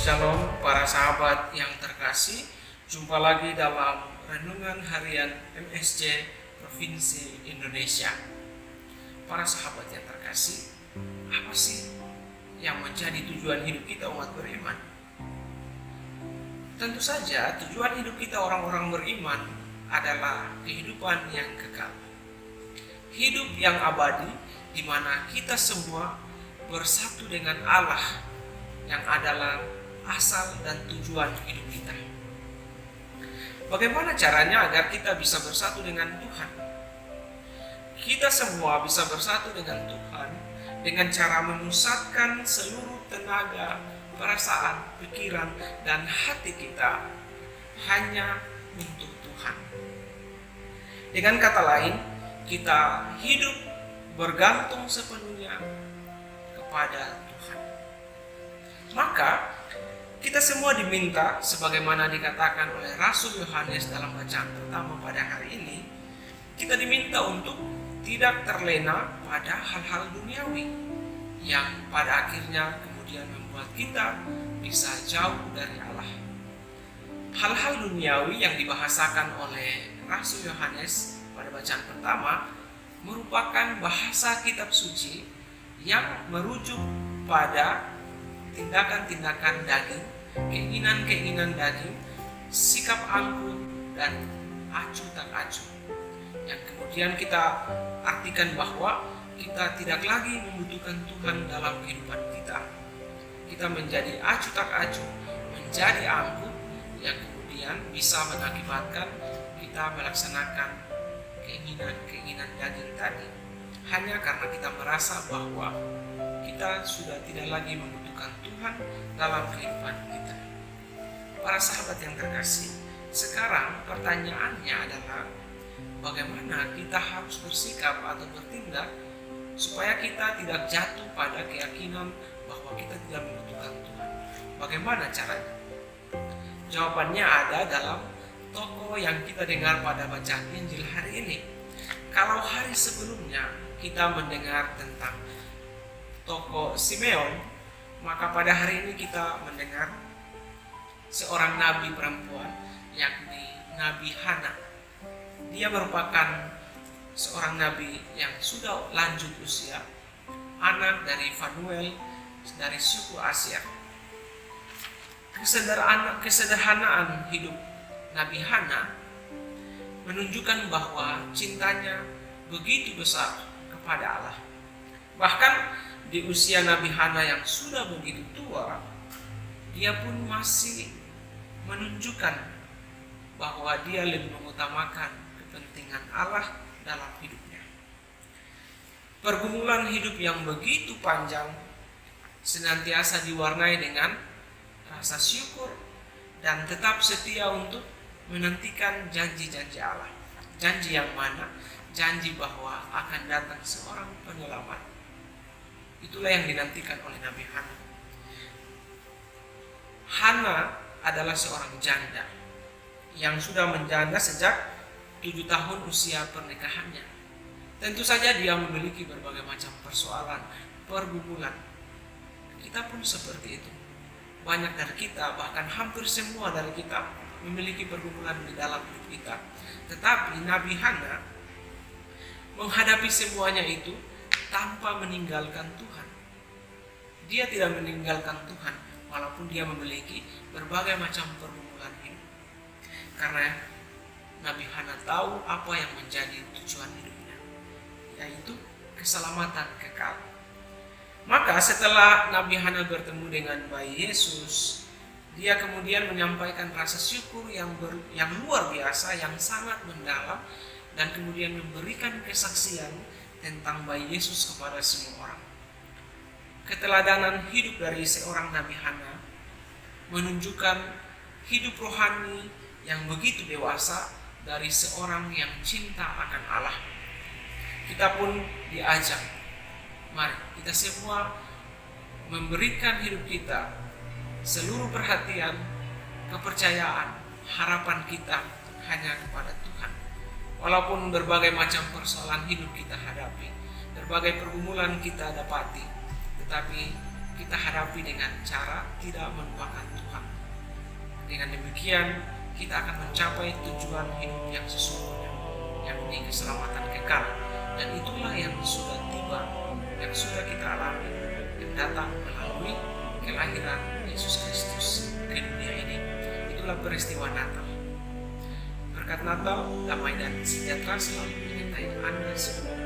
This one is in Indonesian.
Shalom para sahabat yang terkasih. Jumpa lagi dalam Renungan Harian MSJ Provinsi Indonesia. Para sahabat yang terkasih, apa sih yang menjadi tujuan hidup kita umat beriman? Tentu saja tujuan hidup kita orang-orang beriman adalah kehidupan yang kekal. Hidup yang abadi di mana kita semua bersatu dengan Allah yang adalah asal dan tujuan hidup kita. Bagaimana caranya agar kita bisa bersatu dengan Tuhan? Kita semua bisa bersatu dengan Tuhan dengan cara memusatkan seluruh tenaga, perasaan, pikiran, dan hati kita hanya untuk Tuhan. Dengan kata lain, kita hidup bergantung sepenuhnya kepada Tuhan. Maka kita semua diminta, sebagaimana dikatakan oleh Rasul Yohanes dalam bacaan pertama pada hari ini, kita diminta untuk tidak terlena pada hal-hal duniawi yang pada akhirnya kemudian membuat kita bisa jauh dari Allah. Hal-hal duniawi yang dibahasakan oleh Rasul Yohanes pada bacaan pertama merupakan bahasa kitab suci yang merujuk pada tindakan-tindakan daging, keinginan-keinginan daging, sikap angkuh dan acuh tak acuh, yang kemudian kita artikan bahwa kita tidak lagi membutuhkan Tuhan dalam kehidupan kita. Kita menjadi acuh tak acuh, menjadi angkuh, yang kemudian bisa mengakibatkan kita melaksanakan keinginan-keinginan daging tadi hanya karena kita merasa bahwa kita sudah tidak lagi membutuhkan Tuhan dalam kehidupan kita. Para sahabat yang terkasih, sekarang pertanyaannya adalah bagaimana kita harus bersikap atau bertindak supaya kita tidak jatuh pada keyakinan bahwa kita tidak membutuhkan Tuhan. Bagaimana caranya? Jawabannya ada dalam tokoh yang kita dengar pada bacaan Injil hari ini. Kalau hari sebelumnya kita mendengar tentang tokoh Simeon, maka pada hari ini kita mendengar seorang nabi perempuan, yakni Nabi Hana. Dia merupakan seorang nabi yang sudah lanjut usia, anak dari Fanuel dari suku Asyir. Kesederhanaan hidup Nabi Hana menunjukkan bahwa cintanya begitu besar kepada Allah. Bahkan di usia Nabi Hana yang sudah begitu tua, dia pun masih menunjukkan bahwa dia lebih mengutamakan kepentingan Allah dalam hidupnya. Pergumulan hidup yang begitu panjang senantiasa diwarnai dengan rasa syukur dan tetap setia untuk menantikan janji-janji Allah. Janji yang mana? Janji bahwa akan datang seorang penyelamat. Itulah yang dinantikan oleh Nabi Hana. Hana adalah seorang janda yang sudah menjanda sejak 7 tahun usia pernikahannya. Tentu saja dia memiliki berbagai macam persoalan, pergumulan. Kita pun seperti itu. Banyak dari kita, bahkan hampir semua dari kita memiliki pergumulan di dalam hidup kita. Tetapi Nabi Hana menghadapi semuanya itu tanpa meninggalkan Tuhan. Dia tidak meninggalkan Tuhan walaupun dia memiliki berbagai macam pergumulan hidup. Karena Nabi Hana tahu apa yang menjadi tujuan hidupnya, yaitu keselamatan kekal. Maka setelah Nabi Hana bertemu dengan bayi Yesus, dia kemudian menyampaikan rasa syukur yang luar biasa, yang sangat mendalam, dan kemudian memberikan kesaksian tentang bayi Yesus kepada semua orang. Keteladanan hidup dari seorang Nabi Hana menunjukkan hidup rohani yang begitu dewasa dari seorang yang cinta akan Allah. Kita pun diajak, mari kita semua memberikan hidup kita, seluruh perhatian, kepercayaan, harapan kita hanya kepada Tuhan. Walaupun berbagai macam persoalan hidup kita hadapi, berbagai pergumulan kita dapati, tetapi kita hadapi dengan cara tidak melupakan Tuhan. Dengan demikian kita akan mencapai tujuan hidup yang sesungguhnya, yakni keselamatan kekal. Dan itulah yang sudah tiba, yang sudah kita alami, yang datang melalui kelahiran Yesus Kristus ke dunia ini. Itulah peristiwa Natal. Berkat Natal, damai dan sejahtera selalu menyertai Anda semua.